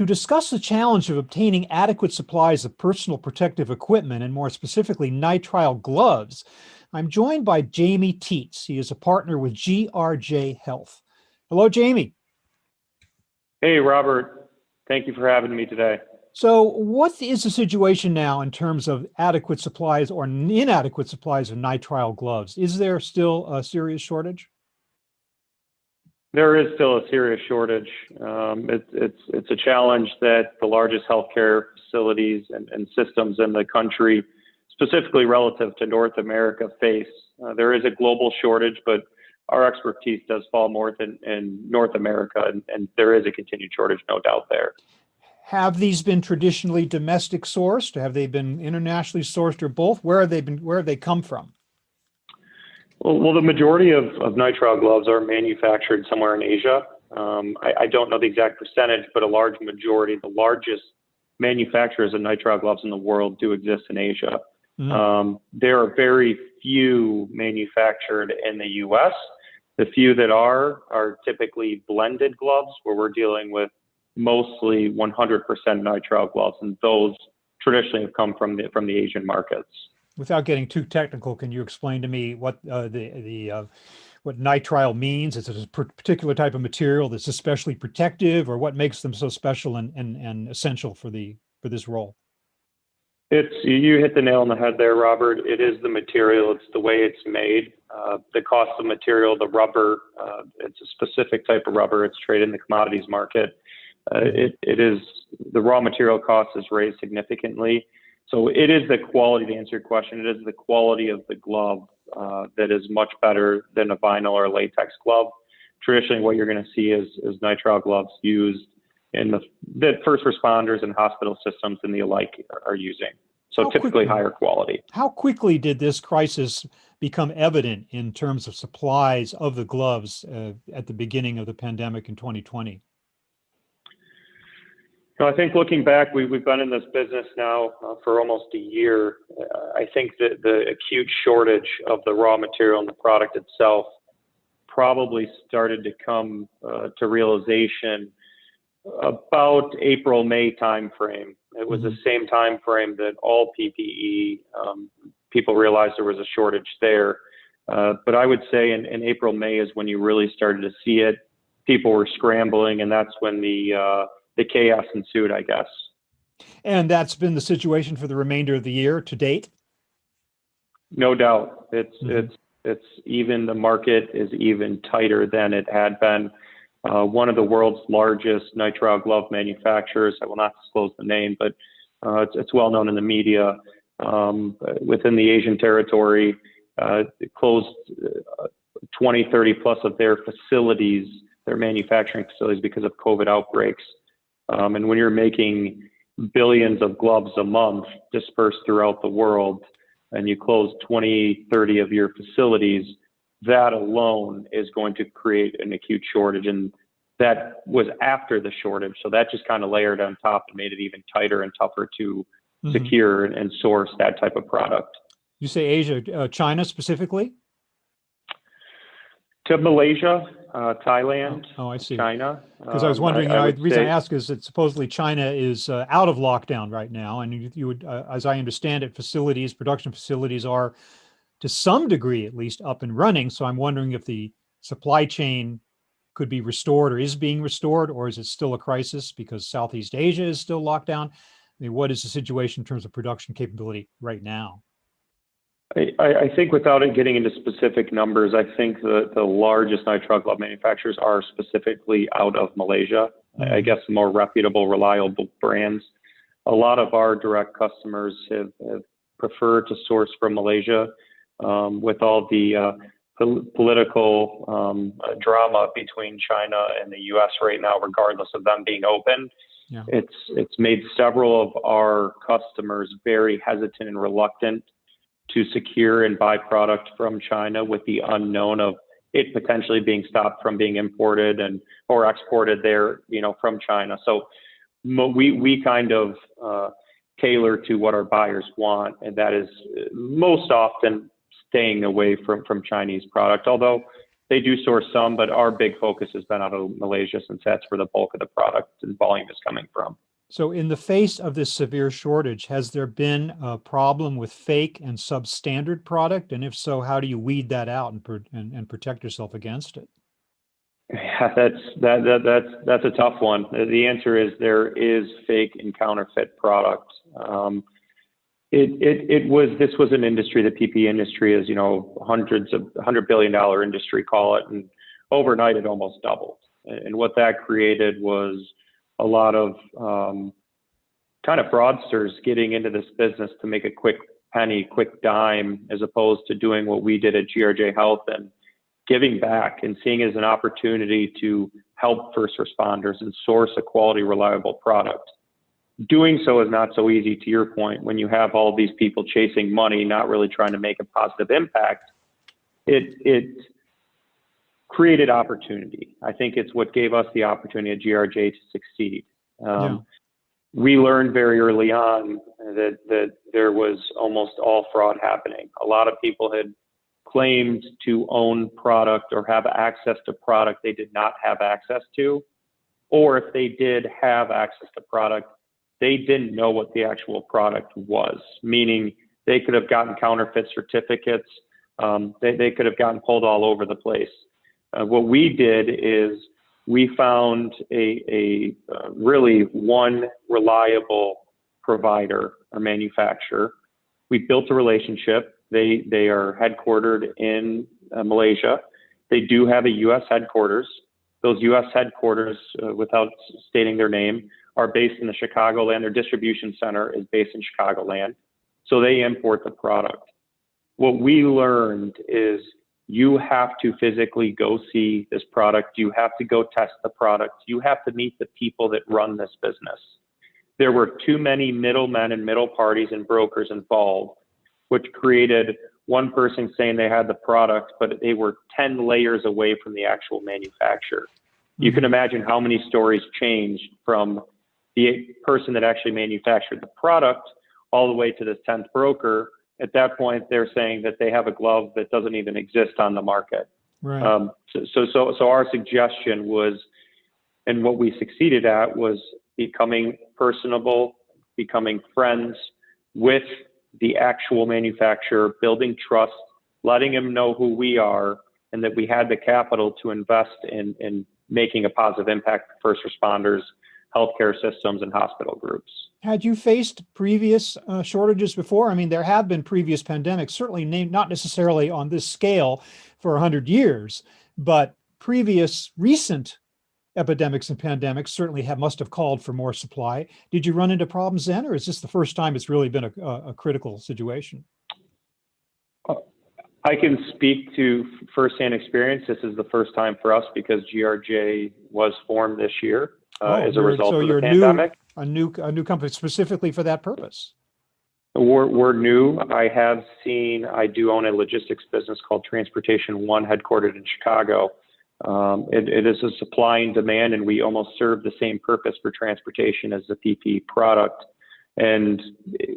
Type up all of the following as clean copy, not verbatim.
To discuss the challenge of obtaining adequate supplies of personal protective equipment, and more specifically nitrile gloves, I'm joined by Jamie Teets. He is a partner with GRJ Health. Hello, Jamie. Hey, Robert. Thank you for having me today. So what is the situation now in terms of adequate supplies or inadequate supplies of nitrile gloves? Is there still a serious shortage? There is still a serious shortage. It's a challenge that the largest healthcare facilities and systems in the country, specifically relative to North America, face. There is a global shortage, but our expertise does fall more in North America, and there is a continued shortage, no doubt there. Have these been traditionally domestic sourced? Have they been internationally sourced, or both? Where have they been? Where have they come from? Well, the majority of nitrile gloves are manufactured somewhere in Asia. I don't know the exact percentage, but a large majority, the largest manufacturers of nitrile gloves in the world do exist in Asia. There are very few manufactured in the U.S. The few that are typically blended gloves, where we're dealing with mostly 100% nitrile gloves, and those traditionally have come from the Asian markets. Without getting too technical, can you explain to me what what nitrile means? Is it a particular type of material that's especially protective, or what makes them so special and essential for this role? You hit the nail on the head there, Robert. It is the material. It's the way it's made. The cost of material, the rubber, it's a specific type of rubber. It's traded in the commodities market. It is the raw material cost is raised significantly. So it is the quality, to answer your question, it is the quality of the glove that is much better than a vinyl or a latex glove. Traditionally, what you're going to see is nitrile gloves used in the first responders and hospital systems and the alike are using. So typically higher quality. How quickly did this crisis become evident in terms of supplies of the gloves at the beginning of the pandemic in 2020? I think looking back, we've been in this business now for almost a year. I think that the acute shortage of the raw material and the product itself probably started to come to realization about April, May timeframe. It was the same time frame that all PPE people realized there was a shortage there. But I would say in April, May is when you really started to see it. People were scrambling, and that's when the chaos ensued, I guess. And that's been the situation for the remainder of the year to date? No doubt. It's even, the market is even tighter than it had been. One of the world's largest nitrile glove manufacturers, I will not disclose the name, but it's well known in the media, within the Asian territory, it closed 20, 30 plus of their facilities, their manufacturing facilities, because of COVID outbreaks. And when you're making billions of gloves a month dispersed throughout the world, and you close 20, 30 of your facilities, that alone is going to create an acute shortage. And that was after the shortage. So that just kind of layered on top and made it even tighter and tougher to secure and source that type of product. You say Asia, China specifically? To Malaysia, Thailand, I see. China. Because I was wondering, the reason I ask is that supposedly China is out of lockdown right now. And you would, as I understand it, production facilities are to some degree at least up and running. So I'm wondering if the supply chain could be restored or is being restored, or is it still a crisis because Southeast Asia is still locked down? I mean, what is the situation in terms of production capability right now? I think without it getting into specific numbers, I think the largest nitrile glove manufacturers are specifically out of Malaysia. I guess the more reputable, reliable brands. A lot of our direct customers have preferred to source from Malaysia. With all the political drama between China and the U.S. right now, regardless of them being open, it's made several of our customers very hesitant and reluctant to secure and buy product from China, with the unknown of it potentially being stopped from being imported or exported there, from China. So we kind of tailor to what our buyers want, and that is most often staying away from Chinese product. Although They do source some, but our big focus has been out of Malaysia since that's where the bulk of the product and volume is coming from. So in the face of this severe shortage, has there been a problem with fake and substandard product? And if so, how do you weed that out and protect yourself against it? Yeah, that's a tough one. The answer is there is fake and counterfeit product. This was an industry, the PPE industry is, $100 billion industry, call it, and overnight it almost doubled. And what that created was a lot of kind of fraudsters getting into this business to make a quick penny, quick dime, as opposed to doing what we did at GRJ Health and giving back and seeing it as an opportunity to help first responders and source a quality, reliable product. Doing so is not so easy, to your point, when you have all these people chasing money, not really trying to make a positive impact. It created opportunity. I think it's what gave us the opportunity at GRJ to succeed. We learned very early on that there was almost all fraud happening. A lot of people had claimed to own product or have access to product they did not have access to, or if they did have access to product, they didn't know what the actual product was, meaning they could have gotten counterfeit certificates. They could have gotten pulled all over the place. What we did is we found a really one reliable provider or manufacturer. We built a relationship. They are headquartered in Malaysia. They do have a U.S. headquarters. Those U.S. headquarters, without stating their name, are based in the Chicagoland. Their distribution center is based in Chicagoland. So they import the product. What we learned is you have to physically go see this product. You have to go test the product. You have to meet the people that run this business. There were too many middlemen and middle parties and brokers involved, which created one person saying they had the product, but they were 10 layers away from the actual manufacturer. You can imagine how many stories changed from the person that actually manufactured the product all the way to this 10th broker. At that point, they're saying that they have a glove that doesn't even exist on the market. Right. So our suggestion was, and what we succeeded at, was becoming personable, becoming friends with the actual manufacturer, building trust, letting them know who we are, and that we had the capital to invest in making a positive impact for first responders, healthcare systems, and hospital groups. Had you faced previous shortages before? I mean, there have been previous pandemics, certainly not necessarily on this scale for 100 years, but previous recent epidemics and pandemics certainly must have called for more supply. Did you run into problems then, or is this the first time it's really been a critical situation? I can speak to firsthand experience. This is the first time for us because GRJ was formed this year as a result of the pandemic. A new company specifically for that purpose. We're new. I do own a logistics business called Transportation One, headquartered in Chicago. It is a supply and demand, and we almost serve the same purpose for transportation as the PPE product. And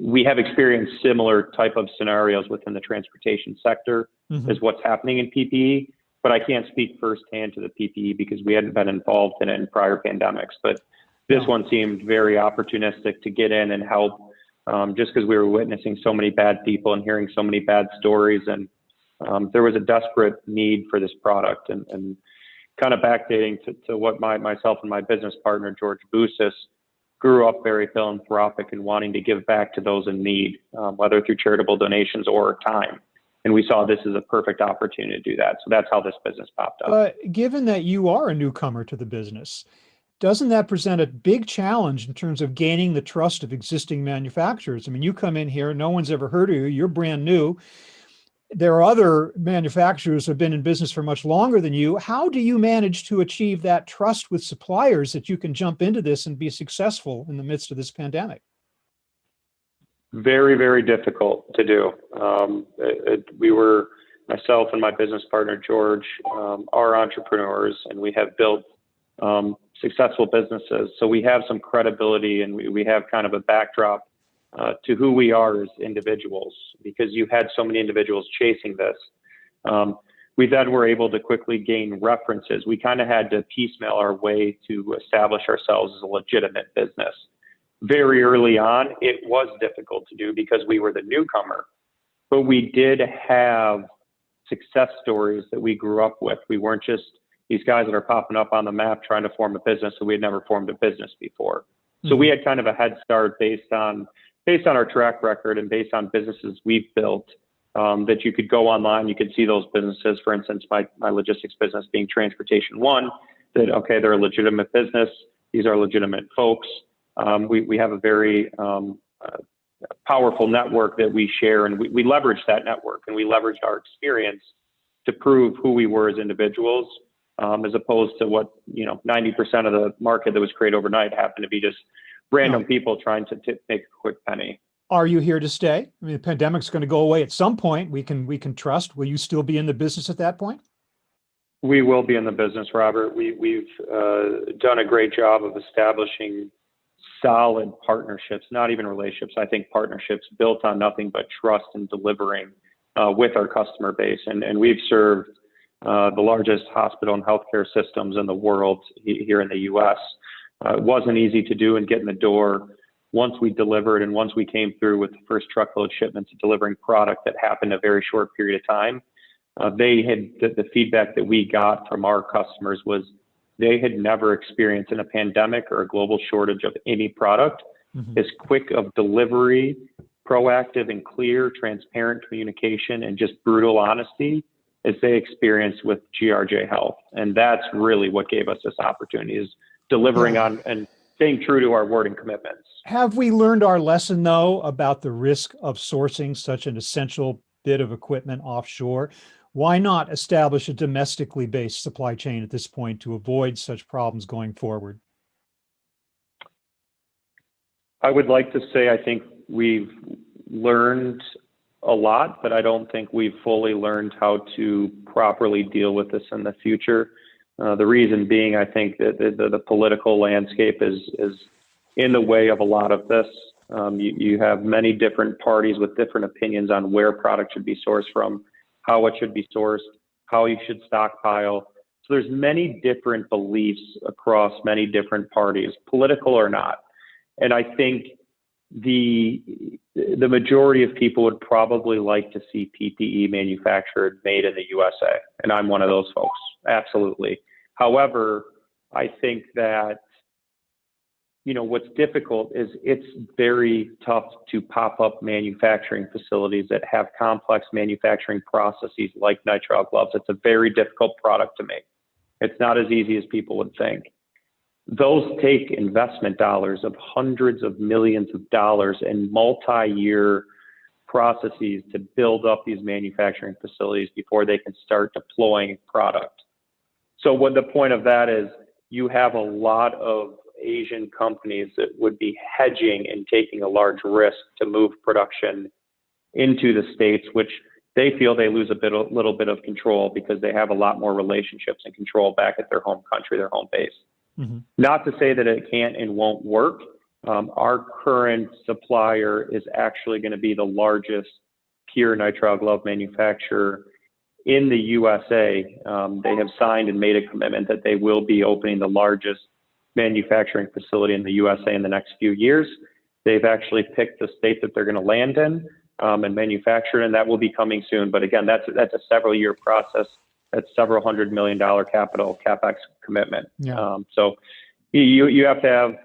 we have experienced similar type of scenarios within the transportation sector as what's happening in PPE, but I can't speak firsthand to the PPE because we hadn't been involved in it in prior pandemics. But this one seemed very opportunistic to get in and help, just because we were witnessing so many bad people and hearing so many bad stories. And there was a desperate need for this product. And kind of backdating to what myself and my business partner, George Busis, grew up very philanthropic and wanting to give back to those in need, whether through charitable donations or time. And we saw this as a perfect opportunity to do that. So that's how this business popped up. Given that you are a newcomer to the business, doesn't that present a big challenge in terms of gaining the trust of existing manufacturers? I mean, you come in here, no one's ever heard of you, you're brand new. There are other manufacturers who have been in business for much longer than you. How do you manage to achieve that trust with suppliers that you can jump into this and be successful in the midst of this pandemic? Very, very difficult to do. We were, myself and my business partner, George, are entrepreneurs, and we have built successful businesses. So we have some credibility, and we have kind of a backdrop to who we are as individuals, because you had so many individuals chasing this. We then were able to quickly gain references. We kind of had to piecemeal our way to establish ourselves as a legitimate business. Very early on, it was difficult to do because we were the newcomer, but we did have success stories that we grew up with. We weren't just these guys that are popping up on the map trying to form a business, so we had never formed a business before. So we had kind of a head start based on our track record and based on businesses we've built, that you could go online, you could see those businesses. For instance, my logistics business being Transportation One, that, okay, they're a legitimate business. These are legitimate folks. We have a very powerful network that we share, and we leverage that network, and we leveraged our experience to prove who we were as individuals, as opposed to what, 90% of the market that was created overnight happened to be just random people trying to make a quick penny. Are you here to stay? I mean, the pandemic's going to go away at some point. We can trust. Will you still be in the business at that point? We will be in the business, Robert. We've done a great job of establishing solid partnerships, not even relationships. I think partnerships built on nothing but trust and delivering with our customer base. And we've served the largest hospital and healthcare systems in the world here in the U.S. It wasn't easy to do and get in the door. Once we delivered and once we came through with the first truckload shipments of delivering product that happened in a very short period of time, the feedback that we got from our customers was they had never experienced in a pandemic or a global shortage of any product as quick of delivery, proactive and clear, transparent communication, and just brutal honesty as they experienced with GRJ Health. And that's really what gave us this opportunity, is delivering on and staying true to our word and commitments. Have we learned our lesson, though, about the risk of sourcing such an essential bit of equipment offshore? Why not establish a domestically based supply chain at this point to avoid such problems going forward? I would like to say I think we've learned a lot, but I don't think we've fully learned how to properly deal with this in the future. The reason being, I think that the political landscape is in the way of a lot of this. You have many different parties with different opinions on where product should be sourced from, how it should be sourced, how you should stockpile. So there's many different beliefs across many different parties, political or not. And I think the majority of people would probably like to see PPE manufactured, made in the USA. And I'm one of those folks, absolutely. However, I think that, what's difficult is it's very tough to pop up manufacturing facilities that have complex manufacturing processes like nitrile gloves. It's a very difficult product to make. It's not as easy as people would think. Those take investment dollars of hundreds of millions of dollars and multi-year processes to build up these manufacturing facilities before they can start deploying product. So what the point of that is, you have a lot of Asian companies that would be hedging and taking a large risk to move production into the States, which they feel they lose a little bit of control because they have a lot more relationships and control back at their home country, their home base. Not to say that it can't and won't work. Our current supplier is actually going to be the largest pure nitrile glove manufacturer in the USA. They have signed and made a commitment that they will be opening the largest manufacturing facility in the USA in the next few years. They've actually picked the state that they're going to land in and manufacture, and that will be coming soon. But again, that's a several-year process. That's several $100 million CapEx commitment. So you have to have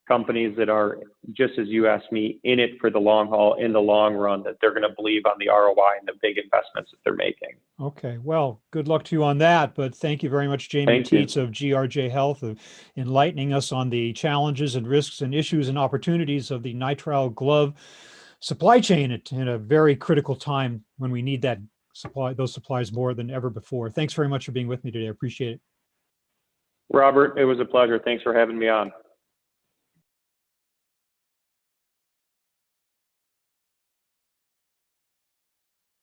companies that are, just as you asked me, in it for the long haul, in the long run, that they're going to believe on the ROI and the big investments that they're making. Okay, well, good luck to you on that. But thank you very much, Jamie Teets of GRJ Health, of enlightening us on the challenges and risks and issues and opportunities of the nitrile glove supply chain in a very critical time when we need those supplies more than ever before. Thanks very much for being with me today. I appreciate it. Robert, it was a pleasure. Thanks for having me on.